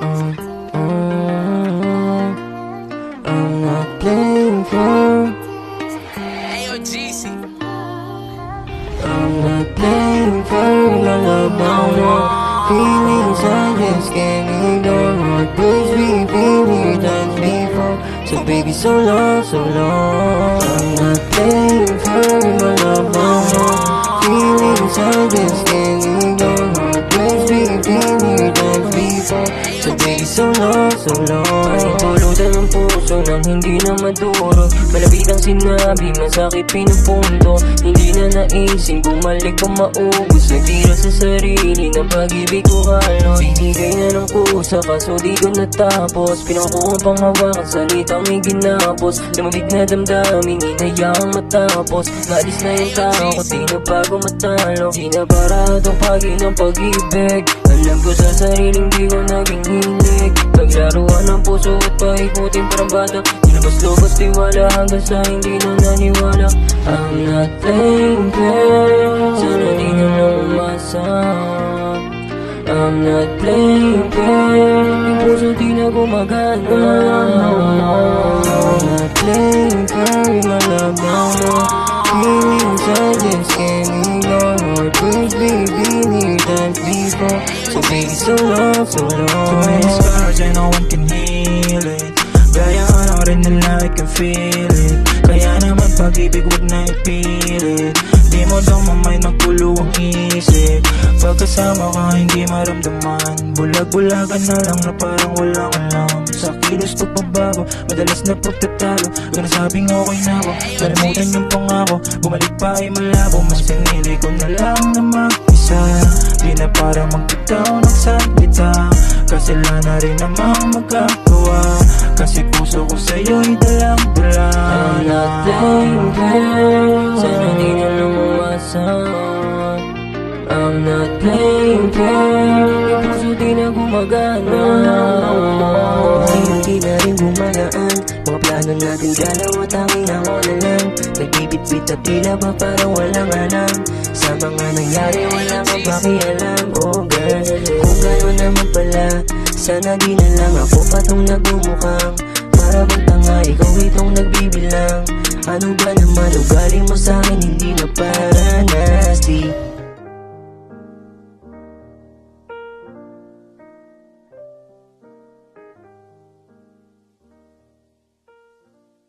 I'm not playing fair. Ayo, GC. I'm not playing fair. Lalabaw mo feelings I just can't ignore. What puts me feeling than before. So baby, so long, so long. I'm not playing fair. Lalabaw mo feelings I just can't ignore. What puts me feeling than before. So baby, so long, so long. Ay tulutan ng puso nang hindi na maduro. Malapit ang sinabi, masakit pinupunto. Hindi na naising bumalik o maubos. Nagtira sa sarili ng pag-ibig ko halos. Binigay na ng kusa kaso di ko natapos. Pinangkuhan pang hawakan, salitang may ginapos. Lumabig na damdamin, hinayaang matapos. Nalis na yung takot, di na bago matalo. Di na para itong pagilang pag-ibig. Alam ko sa sariling di ko naging hinig. Paglaruan ng puso at paikutin parang bata. Nilabas-lubas tiwala hanggang sa hindi na naniwala. I'm not playing fair. Sana di na lang umasa. I'm not playing fair. Yung puso di na gumagana. I'm not playing fair. Malabaw mo feelings I just can't ignore. What brings me feeling that before. So baby, so long, so long. Too many scars and no one can heal it. Gaya ano rin nila, I can feel it. Kaya naman pag-ibig wag na ipilit. Di mo daw mamay magpulo ang isip. Pagkasama ka hindi maramdaman. Bulag-bulagan na lang na parang walang alam. Sa kilos pagbabago, madalas na pagtatalo. Kaya nasabing okay na ako, kalimutan yung pangako. Bumalik pa ay malabo, mas pinili ko na lang na mag-isa. Di na para magtataw ng salita. Kasi wala na rin namang magagawa. Kasi puso ko sa'yo'y dalang-dala. I'm not playing fair. Sana di na lang umasa. I'm not playing fair. Yung puso di na gumagana. Hindi na rin gumagaan. Mga plano natin dalawa, tanging ako na lang. Nagbibit-bit at tila ba parang walang alam. Sa mga nangyari wala kang pakialam. Oh girl, kung gano'n naman pala, sana di na lang ako patong nagmumukhang para bang tanga, ikaw itong nagbibilang. Ano ba naman ugali mo sa'kin, hindi na para nasty.